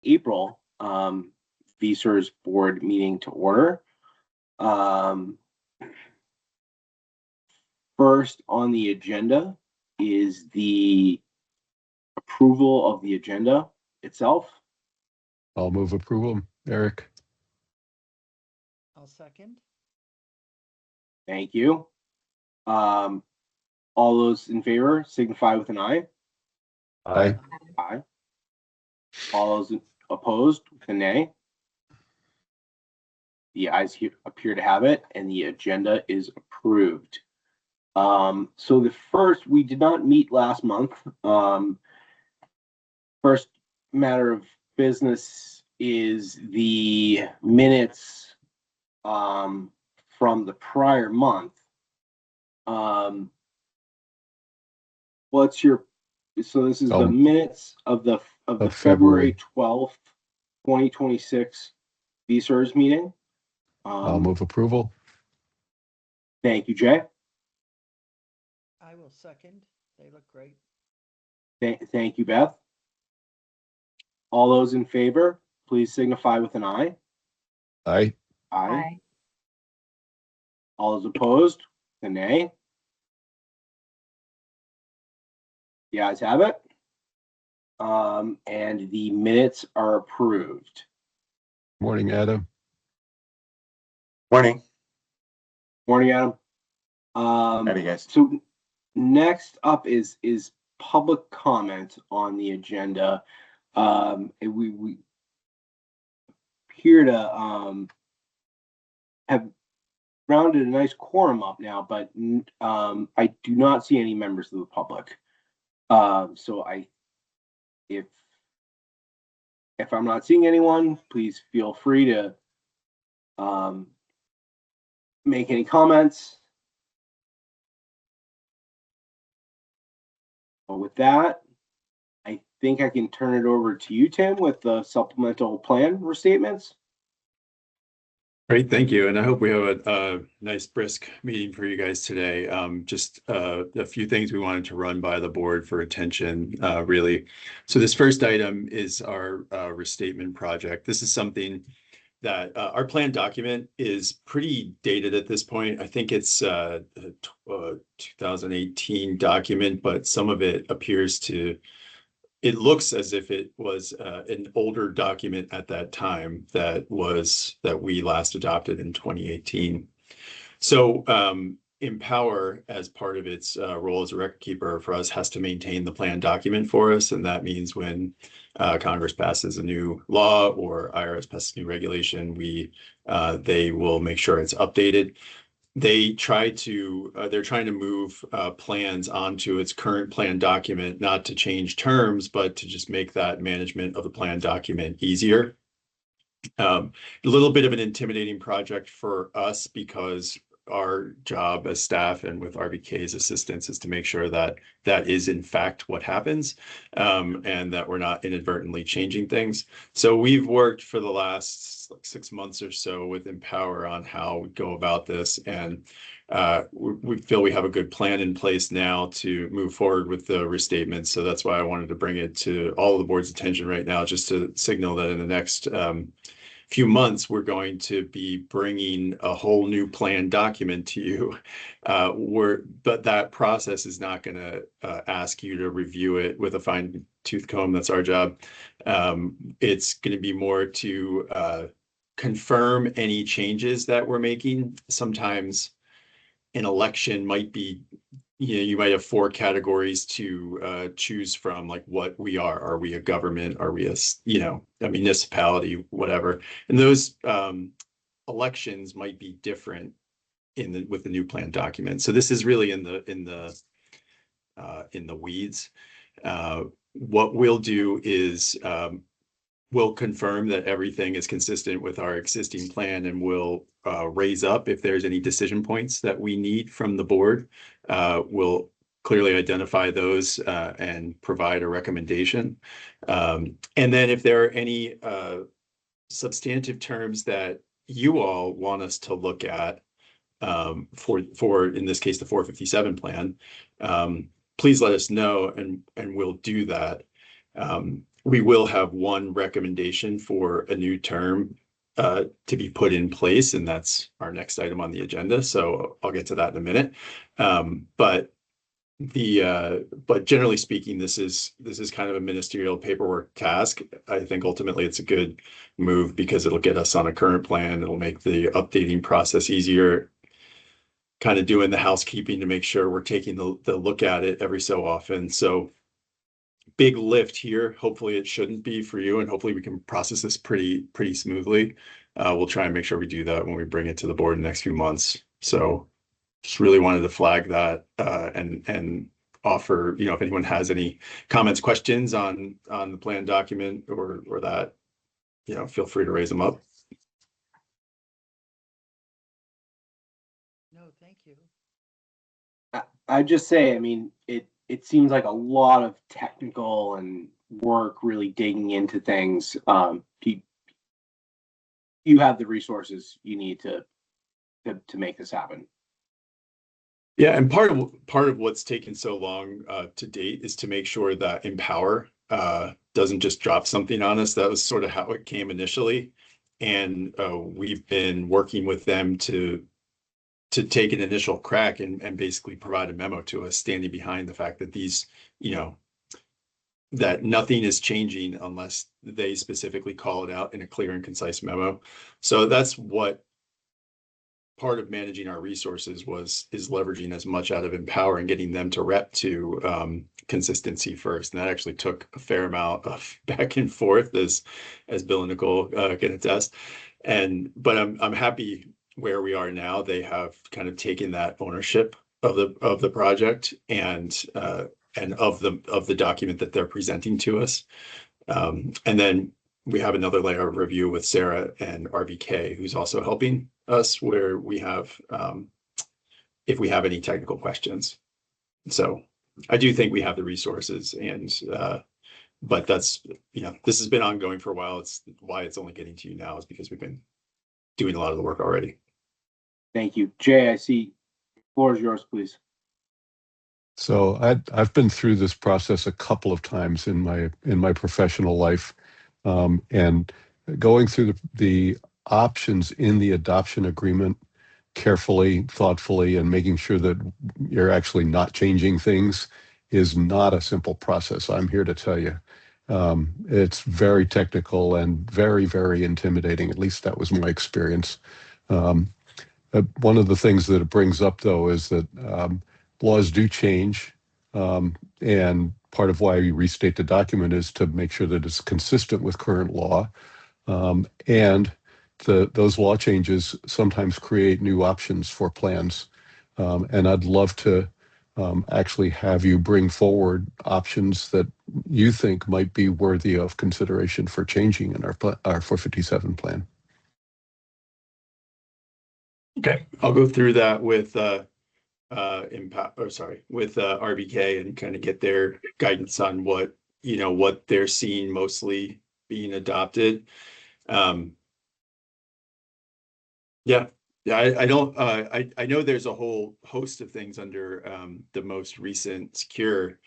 April VSERS board meeting to order. First on the agenda is the approval of the agenda itself. I'll move approval, Eric. I'll second. Thank you. All those in favor signify with an eye. Aye. Aye. All those opposed with a nay. The ayes appear to have it, and the agenda is approved. So the first, we did not meet last month. First matter of business is the minutes from the prior month. So this is the minutes of the February 12th, 2026 VSERS meeting. I'll move approval. Thank you, Jay. I will second. They look great. Thank you, Beth. All those in favor, please signify with an eye. Aye. Aye. All those opposed, a nay. The ayes have it. And the minutes are approved. Morning, Adam. Morning. Morning, Adam. Howdy, guys. So next up is public comment on the agenda. We appear to have rounded a nice quorum up now, but I do not see any members of the public. So if I'm not seeing anyone, please feel free to make any comments. But with that, I think I can turn it over to you, Tim, with the supplemental plan restatements. Great, thank you. And I hope we have a nice brisk meeting for you guys today. Just a few things we wanted to run by the board for attention, really. So this first item is our restatement project. This is something that our plan document is pretty dated at this point. I think it's a 2018 document, but some of it appears to, it looks as if it was an older document at that time that we last adopted in 2018. So Empower, as part of its role as a record keeper for us, has to maintain the plan document for us. And that means when Congress passes a new law or IRS passes a new regulation, they will make sure it's updated. They're trying to move plans onto its current plan document, not to change terms, but to just make that management of the plan document easier. A little bit of an intimidating project for us because our job as staff and with RBK's assistance is to make sure that that is in fact what happens, and that we're not inadvertently changing things. So we've worked for the last 6 months or so with Empower on how we go about this, and we feel we have a good plan in place now to move forward with the restatement. So that's why I wanted to bring it to all of the board's attention right now, just to signal that in the next few months, we're going to be bringing a whole new plan document to you, but that process is not going to ask you to review it with a fine-tooth comb. That's our job. It's going to be more to confirm any changes that we're making. Sometimes an election might be, you might have 4 categories to choose from, like what we are. Are we a government? Are we a municipality, whatever? And those elections might be different with the new plan document. So this is really in the weeds. What we'll do is we'll confirm that everything is consistent with our existing plan, and we'll raise up if there's any decision points that we need from the board. We'll clearly identify those and provide a recommendation. And then if there are any substantive terms that you all want us to look at for in this case, the 457 plan, please let us know and we'll do that. we will have one recommendation for a new term to be put in place, and that's our next item on the agenda. So I'll get to that in a minute. But generally speaking, this is kind of a ministerial paperwork task. I think ultimately it's a good move because it'll get us on a current plan. It'll make the updating process easier, kind of doing the housekeeping to make sure we're taking the look at it every so often. So big lift here. Hopefully it shouldn't be for you, and hopefully we can process this pretty smoothly. We'll try and make sure we do that when we bring it to the board in the next few months. So just really wanted to flag that and offer, if anyone has any comments, questions on the plan document or that, feel free to raise them up. No, thank you. I'd just say, I mean, it seems like a lot of technical and work really digging into things. You have the resources you need to make this happen. Yeah, and part of what's taken so long to date is to make sure that Empower doesn't just drop something on us. That was sort of how it came initially, and we've been working with them to take an initial crack and basically provide a memo to us, standing behind the fact that these, that nothing is changing unless they specifically call it out in a clear and concise memo. So that's what part of managing our resources is leveraging as much out of Empower and getting them to rep to consistency first. And that actually took a fair amount of back and forth, as Bill and Nicole can attest. But I'm happy where we are now. They have kind of taken that ownership of the project and of the document that they're presenting to us. And then we have another layer of review with Sarah and RBK, who's also helping us where we have, if we have any technical questions. So I do think we have the resources, and but that's, this has been ongoing for a while. It's why it's only getting to you now is because we've been doing a lot of the work already. Thank you. Jay, I see. Floor is yours, please. So I've been through this process a couple of times in my professional life, and going through the options in the adoption agreement carefully, thoughtfully, and making sure that you're actually not changing things is not a simple process. I'm here to tell you. It's very technical and very, very intimidating. At least that was my experience. One of the things that it brings up, though, is that laws do change, and part of why we restate the document is to make sure that it's consistent with current law. And those law changes sometimes create new options for plans. And I'd love to actually have you bring forward options that you think might be worthy of consideration for changing in our 457 plan. Okay, I'll go through that with RBK and kind of get their guidance on what they're seeing mostly being adopted. I don't. I know there's a whole host of things under the most recent secure.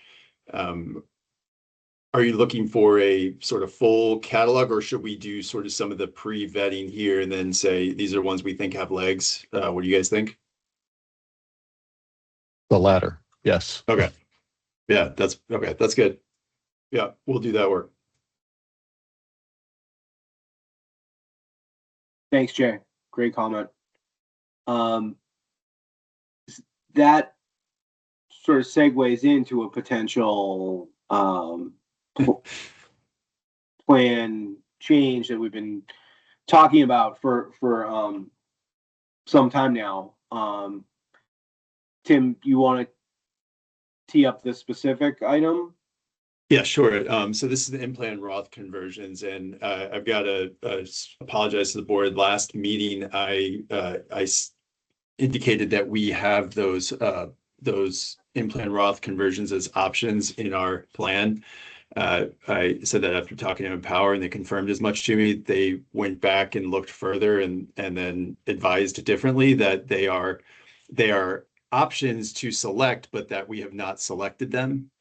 Are you looking for a sort of full catalog, or should we do sort of some of the pre-vetting here and then say these are ones we think have legs? What do you guys think? The latter, yes. Okay. Yeah, that's okay. That's good. Yeah, we'll do that work. Thanks, Jay. Great comment. That sort of segues into a potential plan change that we've been talking about for some time now. Tim, you want to tee up this specific item? Yeah, sure. So this is the in-plan Roth conversions, and I've got to apologize to the board. Last meeting, I indicated that we have those in-plan Roth conversions as options in our plan. I said that after talking to Empower, and they confirmed as much to me. They went back and looked further and then advised differently that they are options to select, but that we have not selected them.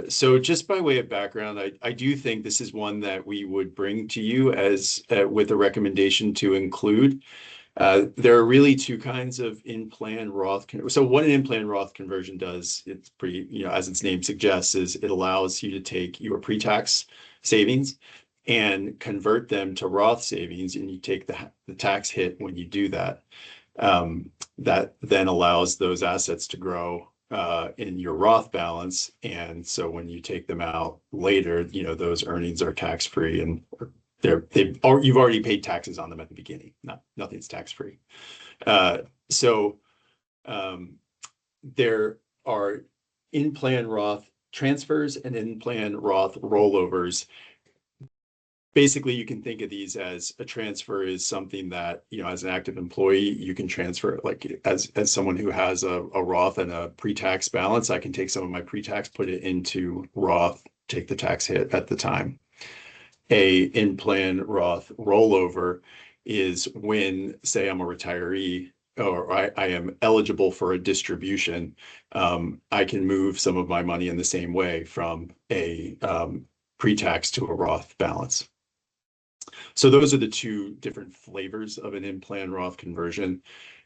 So just by way of background, I do think this is one that we would bring to you as with a recommendation to include. There are really two kinds of in-plan Roth. So what an in-plan Roth conversion does, it's pretty, as its name suggests, is it allows you to take your pre-tax savings and convert them to Roth savings, and you take the tax hit when you do that. That then allows those assets to grow in your Roth balance. And so when you take them out later, those earnings are tax-free, and you've already paid taxes on them at the beginning. Nothing's tax-free. So there are in-plan Roth transfers and in-plan Roth rollovers. Basically, you can think of these as a transfer is something that, as an active employee, you can transfer, like as someone who has a Roth and a pre-tax balance, I can take some of my pre-tax, put it into Roth, take the tax hit at the time. A in-plan Roth rollover is when, say, I'm a retiree or I am eligible for a distribution. I can move some of my money in the same way from a pre-tax to a Roth balance. So those are the two different flavors of an in-plan Roth conversion.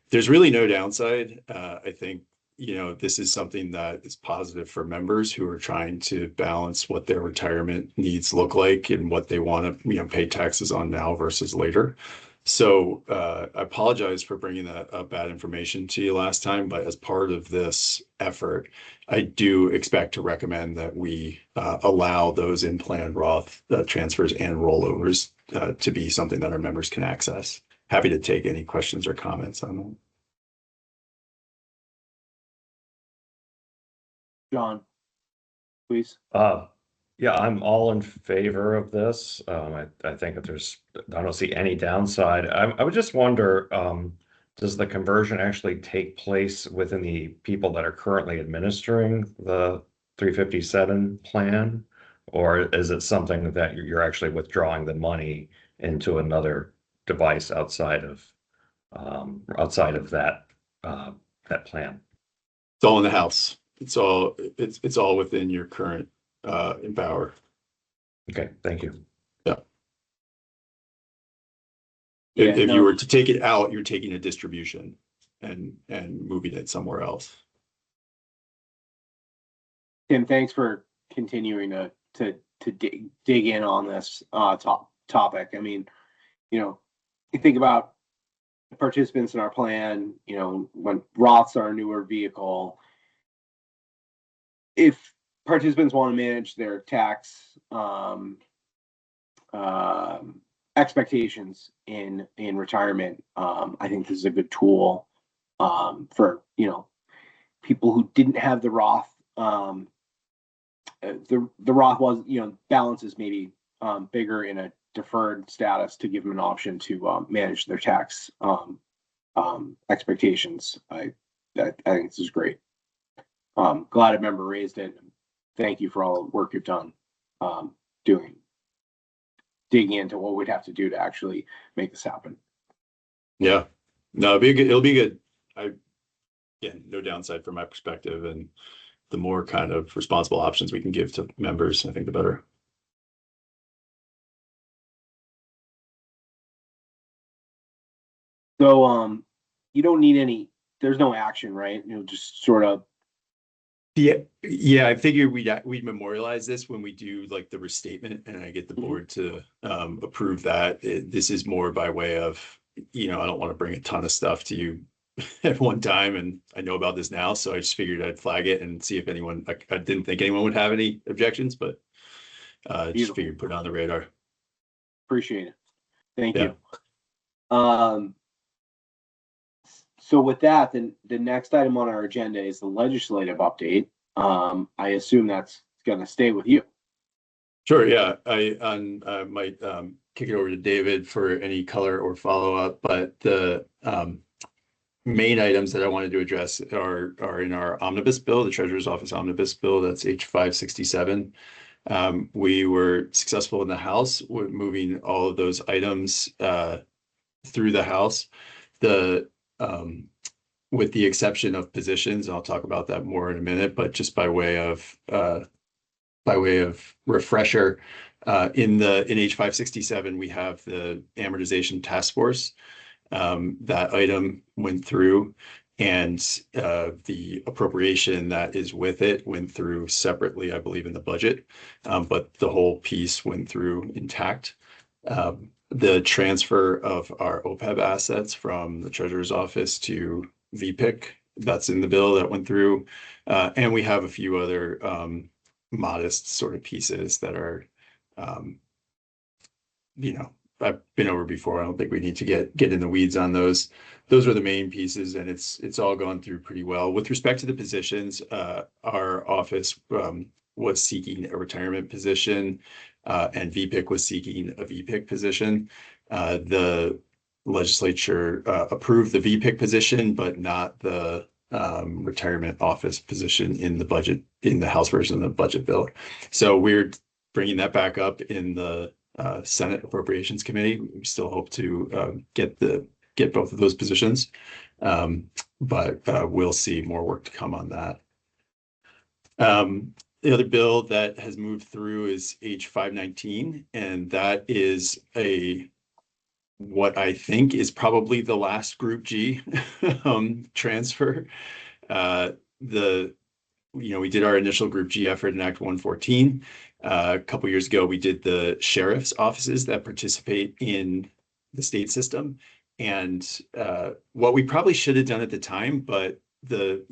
There's really no downside. I think, this is something that is positive for members who are trying to balance what their retirement needs look like and what they want to, pay taxes on now versus later. So I apologize for bringing that bad information to you last time, but as part of this effort, I do expect to recommend that we allow those in-plan Roth transfers and rollovers to be something that our members can access. Happy to take any questions or comments on that. John, please. Yeah, I'm all in favor of this. I think that I don't see any downside. I would just wonder, does the conversion actually take place within the people that are currently administering the 357 plan? Or is it something that you're actually withdrawing the money into another device outside of that plan? It's all in the house. It's all within your current Empower. Okay, thank you. Yeah. Yeah, If you were to take it out, you're taking a distribution and moving it somewhere else. Tim, thanks for continuing to dig in on this topic. I mean, you think about participants in our plan, when Roths are a newer vehicle, if participants want to manage their tax expectations in retirement, I think this is a good tool for people who didn't have the Roth. The Roth was balances maybe bigger in a deferred status to give them an option to manage their tax expectations. I think this is great. Glad a member raised it. Thank you for all the work you've done digging into what we'd have to do to actually make this happen. Yeah, no, it'll be good. No downside from my perspective, and the more kind of responsible options we can give to members, I think the better. So you don't need there's no action, right? Just sort of. Yeah, I figured we'd memorialize this when we do like the restatement, and I get the board to approve that. This is more by way of, I don't want to bring a ton of stuff to you at one time, and I know about this now, so I just figured I'd flag it and see if anyone. I didn't think anyone would have any objections, but just figured put it on the radar. Appreciate it. Thank you. So with that, then the next item on our agenda is the legislative update. I assume that's going to stay with you. Sure. Yeah, I might kick it over to David for any color or follow up, but the main items that I wanted to address are in our omnibus bill, the Treasurer's Office omnibus bill. That's H567. We were successful in the House with moving all of those items through the House. With the exception of positions, I'll talk about that more in a minute, but just by way of by way of refresher, in H 567, we have the amortization task force. That item went through, and the appropriation that is with it went through separately, I believe, in the budget, but the whole piece went through intact. The transfer of our OPEB assets from the treasurer's office to VPIC, that's in the bill that went through. And we have a few other modest sort of pieces that are, I've been over before. I don't think we need to get in the weeds on those. Those are the main pieces, and it's all gone through pretty well. With respect to the positions, our office was seeking a retirement position, and VPIC was seeking a VPIC position. The legislature approved the VPIC position, but not the retirement office position in the budget, in the House version of the budget bill. So we're bringing that back up in the Senate Appropriations Committee. We still hope to get both of those positions, but we'll see more work to come on that. The other bill that has moved through is H 519, and that is what I think is probably the last Group G transfer. We did our initial Group G effort in Act 114. A couple years ago, we did the sheriff's offices that participate in the state system. And what we probably should have done at the time, but the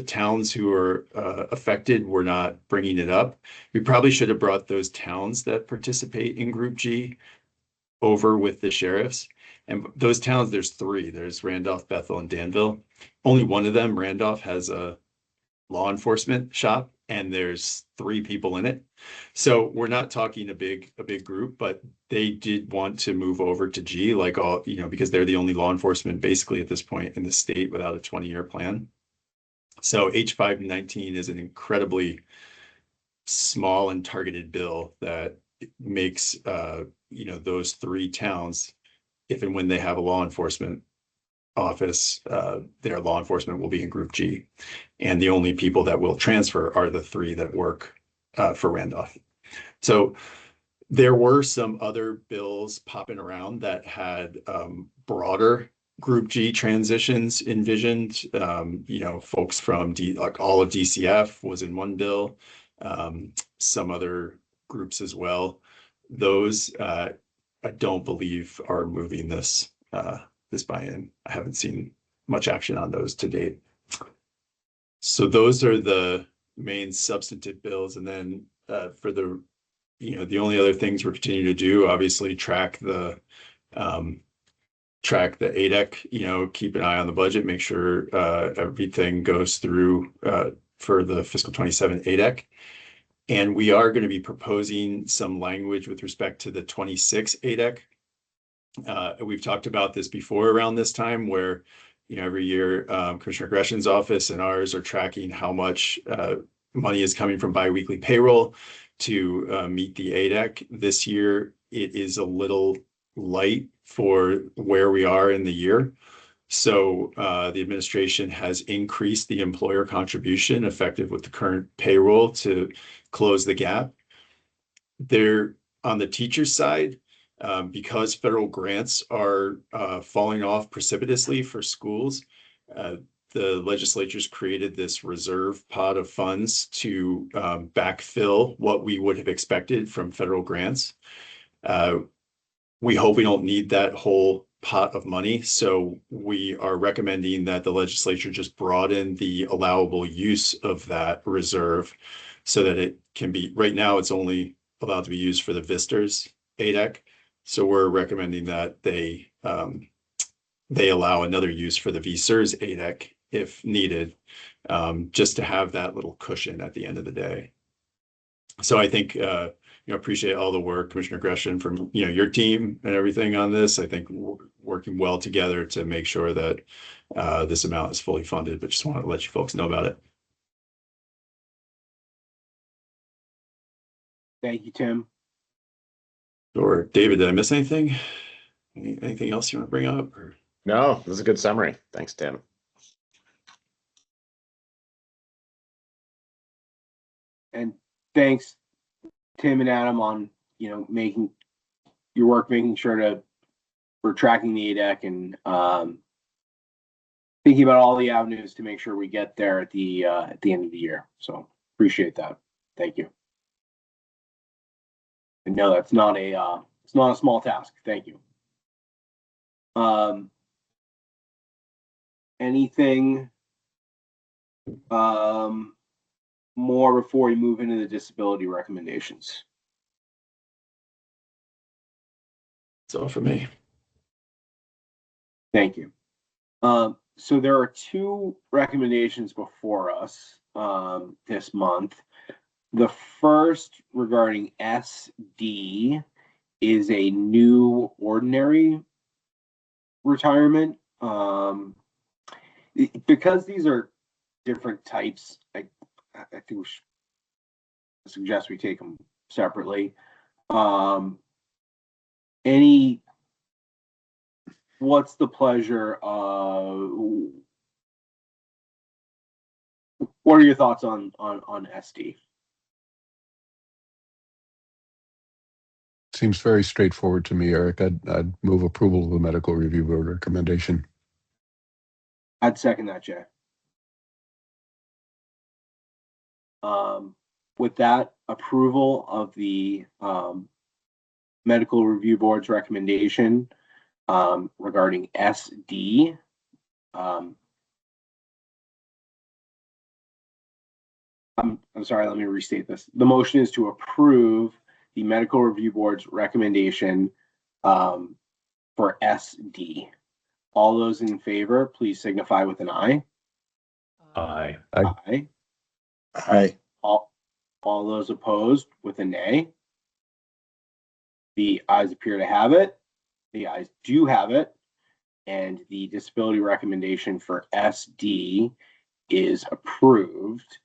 towns who are affected were not bringing it up. We probably should have brought those towns that participate in Group G over with the sheriffs. And those towns, there's three. There's Randolph, Bethel, and Danville. Only one of them, Randolph, has a law enforcement shop, and there's 3 people in it. So we're not talking a big group, but they did want to move over to G, like all, because they're the only law enforcement basically at this point in the state without a 20-year plan. So H 519 is an incredibly small and targeted bill that makes those 3 towns, if and when they have a law enforcement office, their law enforcement will be in Group G, and the only people that will transfer are the 3 that work for Randolph. So there were some other bills popping around that had broader Group G transitions envisioned. Folks from like all of DCF was in one bill, some other groups as well. Those I don't believe are moving this buy-in. I haven't seen much action on those to date. So those are the main substantive bills. And then for the only other things we're continuing to do, obviously track the ADEC, keep an eye on the budget, make sure everything goes through for the fiscal 27 ADEC. And we are going to be proposing some language with respect to the 26 ADEC. We've talked about this before around this time, where every year Commissioner Gresham's office and ours are tracking how much money is coming from biweekly payroll to meet the ADEC. This year it is a little light for where we are in the year. So the administration has increased the employer contribution effective with the current payroll to close the gap. There, on the teacher side, because federal grants are falling off precipitously for schools, the legislature's created this reserve pot of funds to backfill what we would have expected from federal grants. We hope we don't need that whole pot of money, so we are recommending that the legislature just broaden the allowable use of that reserve so that it can be, right now it's only allowed to be used for the VSERS ADEC. So we're recommending that they allow another use for the VSERS ADEC if needed, just to have that little cushion at the end of the day. So I think appreciate all the work, Commissioner Gresham, from your team and everything on this. I think working well together to make sure that this amount is fully funded, but just wanted to let you folks know about it. Thank you, Tim. Or David, did I miss anything? Anything else you want to bring up? Or? No, this is a good summary. Thanks, Tim. And thanks Tim and Adam on, making your work, making sure we're tracking the ADEC and thinking about all the avenues to make sure we get there at the end of the year. So appreciate that. Thank you. And no, that's not it's not a small task. Thank you. Anything more before we move into the disability recommendations? That's all for me. Thank you. So there are two recommendations before us this month. The first, regarding SD, is a new ordinary retirement. Because these are different types, I think we should suggest we take them separately. What's the pleasure of, what are your thoughts on SD? Seems very straightforward to me, Eric. I'd move approval of the medical review board recommendation. I'd second that, Jay. With that, approval of the medical review board's recommendation regarding SD. I'm sorry, let me restate this. The motion is to approve the medical review board's recommendation for SD. All those in favor, please signify with an aye. Aye. Aye. Aye. All those opposed with a nay. The ayes appear to have it. The ayes do have it. And the disability recommendation for SD is approved.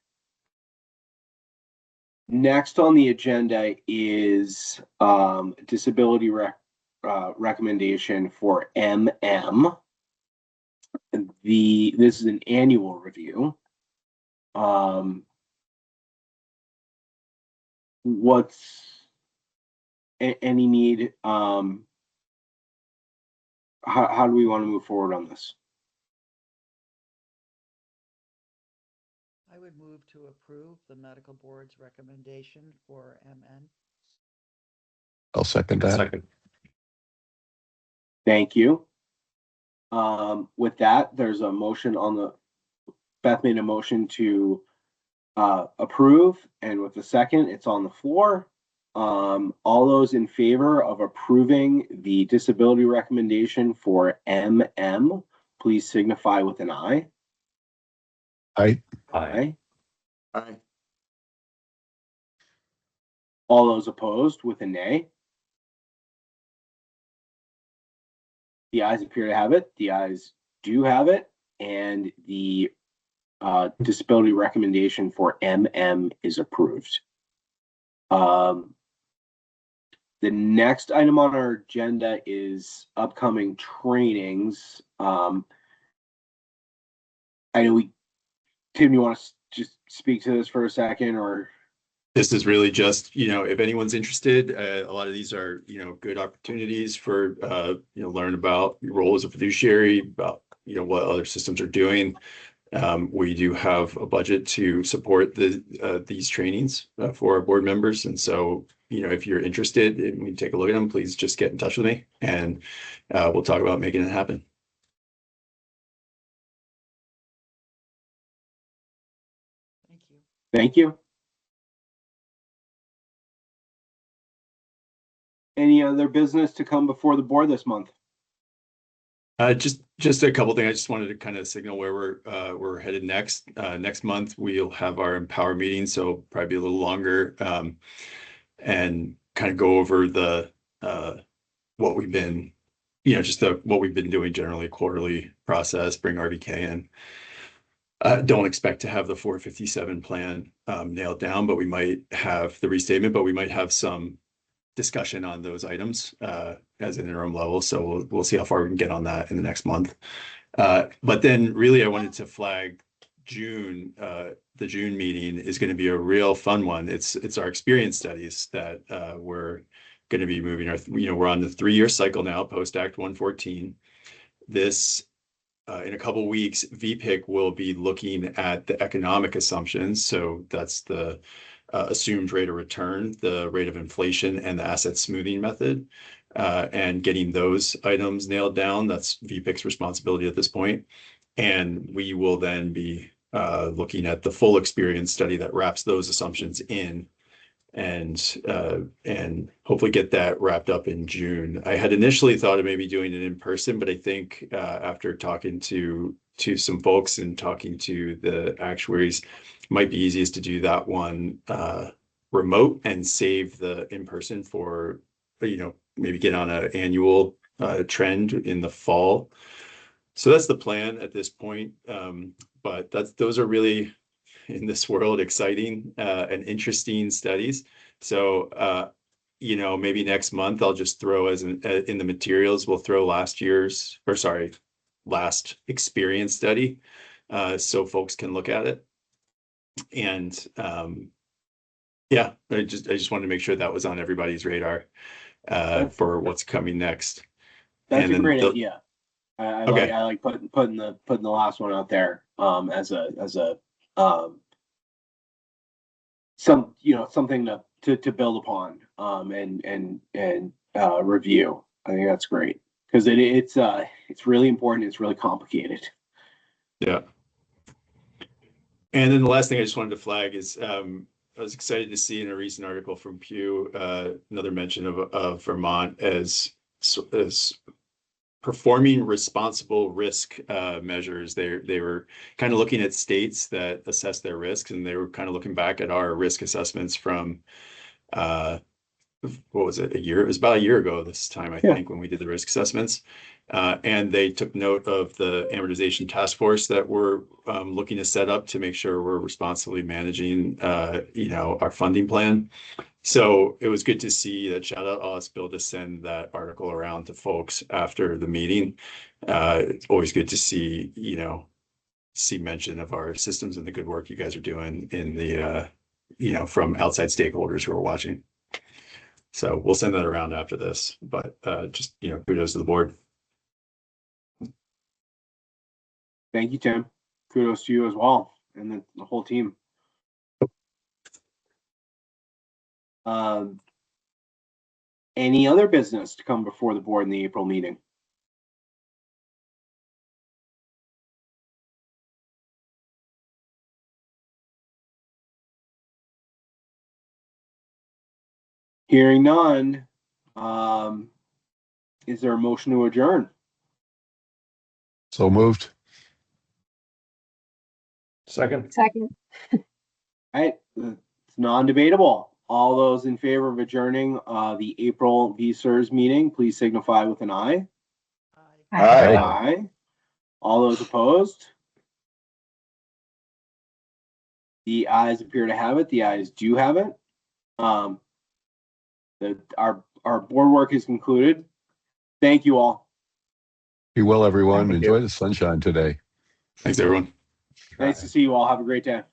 Next on the agenda is disability recommendation for MM. This is an annual review. What's any need? How do we want to move forward on this? I would move to approve the medical board's recommendation for MN. I'll second that. Second. Thank you. With that, there's a motion on the, Beth made a motion to approve, and with the second, it's on the floor. All those in favor of approving the disability recommendation for MM, please signify with an aye. Aye. Aye. Aye. All those opposed with a nay. The ayes appear to have it. The ayes do have it, and the disability recommendation for MM is approved. The next item on our agenda is upcoming trainings. I know Tim, you want to just speak to this for a second, or? This is really just, if anyone's interested, a lot of these are, good opportunities for, learn about your role as a fiduciary, about, what other systems are doing. We do have a budget to support these trainings for our board members. And so, if you're interested and we take a look at them, please just get in touch with me and we'll talk about making it happen. Thank you. Thank you. Any other business to come before the board this month? Just a couple things. I just wanted to kind of signal where we're headed next. Next month we'll have our Empower meeting, so probably be a little longer, and kind of go over the what we've been, what we've been doing generally, quarterly process, bring RVK in. Don't expect to have the 457 plan nailed down, but we might have the restatement, but we might have some discussion on those items as an interim level. So we'll see how far we can get on that in the next month. But then really I wanted to flag June, the June meeting is going to be a real fun one. It's our experience studies that we're going to be moving we're on the 3-year cycle now, post Act 114. This in a couple weeks, VPIC will be looking at the economic assumptions. So that's the assumed rate of return, the rate of inflation, and the asset smoothing method, and getting those items nailed down. That's VPIC's responsibility at this point. And we will then be looking at the full experience study that wraps those assumptions in, and hopefully get that wrapped up in June. I had initially thought of maybe doing it in person, but I think after talking to some folks and talking to the actuaries, it might be easiest to do that one remote and save the in-person for, maybe get on an annual trend in the fall. So that's the plan at this point. But those are really, in this world, exciting and interesting studies. So, maybe next month I'll just throw in the materials, we'll throw last experience study, so folks can look at it. And yeah, I just wanted to make sure that was on everybody's radar for what's coming next. That's And a then great idea. I like putting the last one out there as a something to build upon and review. I think that's great because it's really important. It's really complicated. Yeah. And then the last thing I just wanted to flag is I was excited to see in a recent article from Pew another mention of Vermont as performing responsible risk measures. They were kind of looking at states that assess their risks, and they were kind of looking back at our risk assessments from what was it, a year? It was about a year ago this time, I think, when we did the risk assessments. And they took note of the amortization task force that we're looking to set up to make sure we're responsibly managing, our funding plan. So it was good to see that. Shout out Alice Bill to send that article around to folks after the meeting. It's always good to see, see mention of our systems and the good work you guys are doing in the, from outside stakeholders who are watching. So we'll send that around after this, but just, kudos to the board. Thank you, Tim. Kudos to you as well, and the whole team. Any other business to come before the board in the April meeting? Hearing none, is there a motion to adjourn? So moved. Second. All right, it's non-debatable. All those in favor of adjourning the April VSERS meeting, please signify with an aye. Aye. Aye. All those opposed? The ayes appear to have it. The ayes do have it. Our board work is concluded. Thank you all. Be well, everyone. Thank you. Enjoy the sunshine today. Thanks, everyone. Nice to see you all. Have a great day.